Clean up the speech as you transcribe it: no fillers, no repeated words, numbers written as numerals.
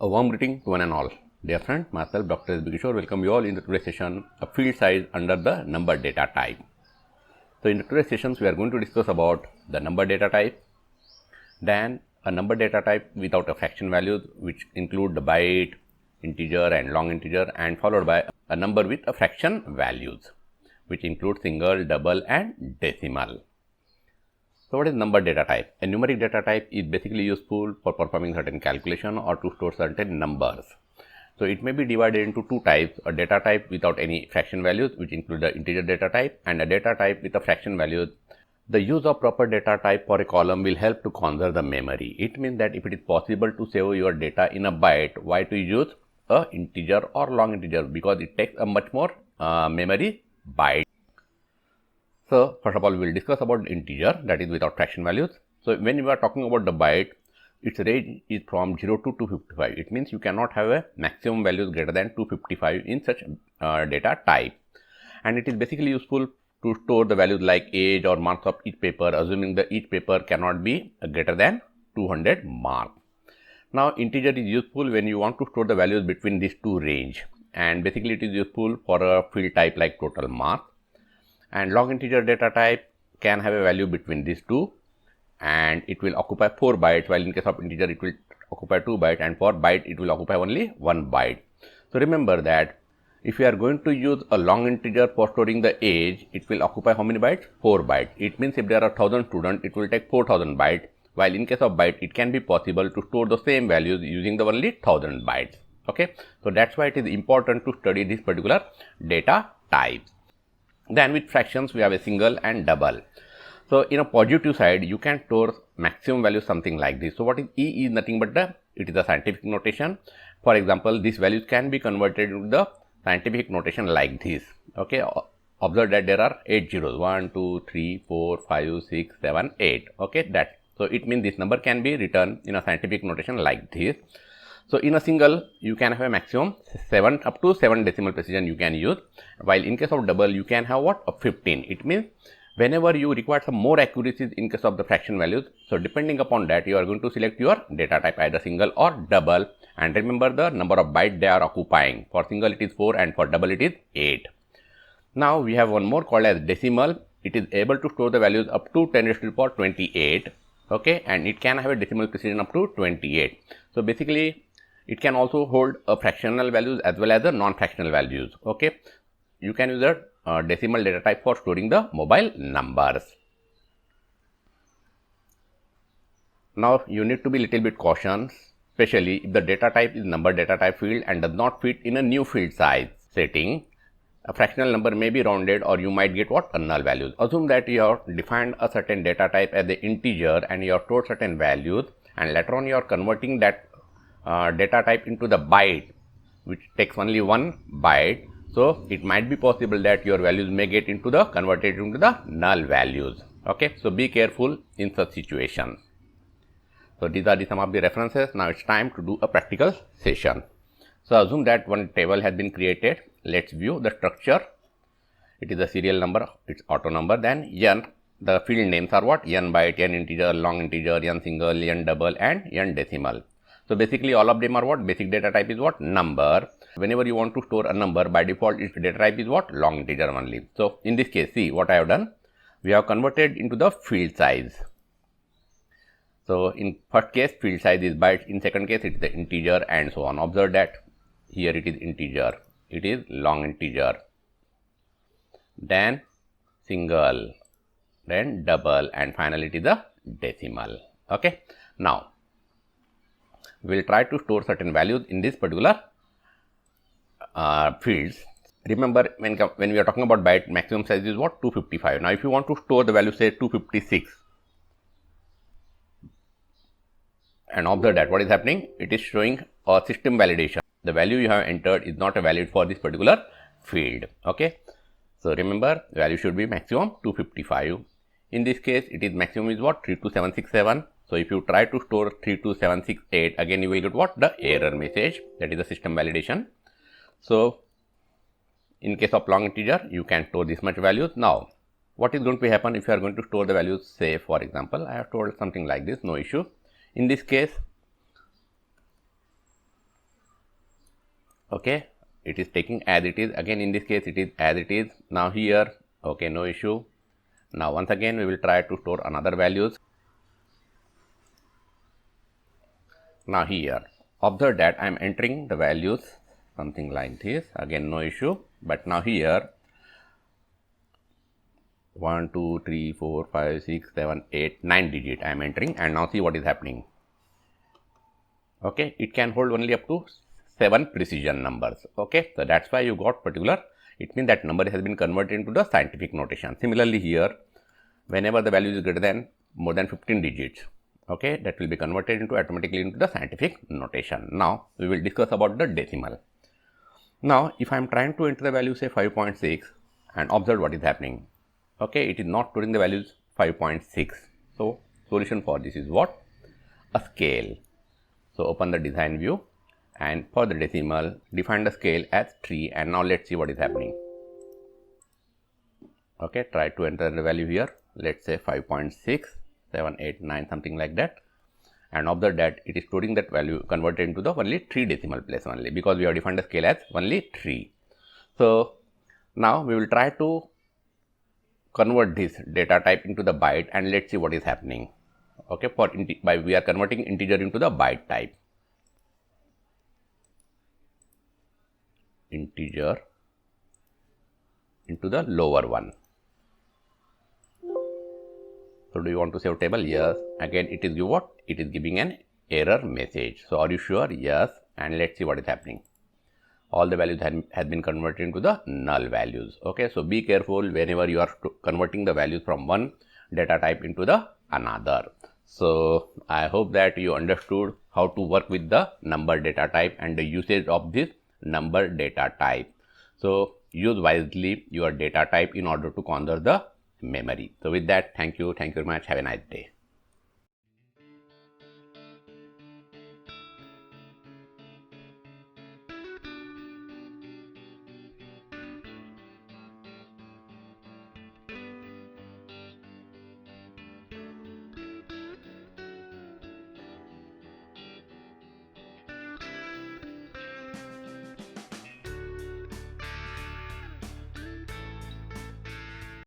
A warm greeting to one and all. Dear friend, myself Dr. S. B. Kishore, welcome you all in the today's session of field size under the number data type. So in the today's sessions we are going to discuss about the number data type, then a number data type without a fraction values which include the byte, integer and long integer, and followed by a number with a fraction values which include single, double and decimal. So what is number data type? A numeric data type is basically useful for performing certain calculation or to store certain numbers. So it may be divided into two types: a data type without any fraction values, which include the integer data type, and a data type with a fraction values. The use of proper data type for a column will help to conserve the memory. It means that if it is possible to save your data in a byte, why to use a integer or long integer? Because it takes a much more memory byte. So first of all, we will discuss about integer, that is without fraction values. So when you are talking about the byte, its range is from 0 to 255. It means you cannot have a maximum values greater than 255 in such data type. And it is basically useful to store the values like age or marks of each paper, assuming that each paper cannot be greater than 200 marks. Now integer is useful when you want to store the values between these two range, and basically it is useful for a field type like total marks. And long integer data type can have a value between these two, and it will occupy 4 bytes, while in case of integer it will occupy 2 bytes, and for byte it will occupy only 1 byte. So remember that if you are going to use a long integer for storing the age, it will occupy how many bytes? 4 bytes. It means if there are 1000 students, it will take 4000 bytes, while in case of byte it can be possible to store the same values using the only 1000 bytes. Okay, so that's why it is important to study this particular data type. Then with fractions we have a single and double. So in a positive side you can store maximum value something like this. So what is E is nothing but it is a scientific notation. For example, these values can be converted into the scientific notation like this. Okay, observe that there are 8 zeros, 1, 2, 3, 4, 5, 6, 7, 8. Okay, that, so it means this number can be written in a scientific notation like this. So in a single you can have a maximum 7 up to 7 decimal precision you can use, while in case of double you can have what? A 15. It means whenever you require some more accuracies in case of the fraction values, so depending upon that you are going to select your data type either single or double, and remember the number of bytes they are occupying. For single it is 4 and for double it is 8. Now we have one more called as decimal. It is able to store the values up to 10 raised to the power 28. Okay, and it can have a decimal precision up to 28. So basically it can also hold a fractional values as well as the non-fractional values. Okay, you can use a decimal data type for storing the mobile numbers. Now you need to be little bit cautious, especially if the data type is number data type field and does not fit in a new field size setting. A fractional number may be rounded or you might get what? A null values. Assume that you have defined a certain data type as the integer and you have stored certain values, and later on you are converting that data type into the byte, which takes only 1 byte. So it might be possible that your values may get into the converted into the null values. Okay, so be careful in such situations. So these are some of the references. Now it's time to do a practical session. So assume that one table has been created. Let's view the structure. It is a serial number, it's auto number. Then n, the field names are what? N byte, n integer, long integer, n single, n double and n decimal. So basically all of them are what? Basic data type is what? Number. Whenever you want to store a number, by default its data type is what? Long integer only. So in this case, see what I have done. We have converted into the field size. So in first case field size is bytes, in second case it is the integer and so on. Observe that here it is integer, it is long integer, then single, then double, and finally it is a decimal. Okay, now we will try to store certain values in this particular fields. Remember when we are talking about byte, maximum size is what? 255. Now if you want to store the value say 256, and observe that what is happening, it is showing a system validation. The value you have entered is not valid for this particular field. Okay, so remember value should be maximum 255. In this case it is maximum is what? 32767. So if you try to store 32768, again you will get what? The error message, that is the system validation. So in case of long integer you can store this much values. Now what is going to happen if you are going to store the values? Say for example I have stored something like this, no issue. In this case Okay, it is taking as it is. Again, in this case, it is as it is. Now here, okay, no issue. Now once again, we will try to store another values. Now here, observe that I am entering the values something like this. Again, no issue. But now here, 1, 2, 3, 4, 5, 6, 7, 8, 9 digit I am entering, and now see what is happening. Okay, it can hold only up to 7 precision numbers. Okay, so that's why you got particular. It means that number has been converted into the scientific notation. Similarly here, whenever the value is greater than more than 15 digits, okay, that will be converted into automatically into the scientific notation. Now we will discuss about the decimal. Now if I am trying to enter the value say 5.6 and observe what is happening. Okay, it is not storing the values 5.6. So solution for this is what? A scale. So open the design view, and for the decimal, define the scale as 3, and now let's see what is happening. Okay, try to enter the value here. Let's say 5.6, 7, 8, 9, something like that. And observe that it is storing that value converted into the only 3 decimal place only, because we have defined the scale as only 3. So now we will try to convert this data type into the byte, and let's see what is happening. Okay, we are converting integer into the byte type. Integer into the lower one. So do you want to save table? Yes. Again, it is what? It is giving an error message. So are you sure? Yes. And let's see what is happening. All the values has been converted into the null values. Okay, so be careful whenever you are converting the values from one data type into the another. So I hope that you understood how to work with the number data type and the usage of this number data type. So use wisely your data type in order to conserve the memory. So with that, thank you very much. Have a nice day.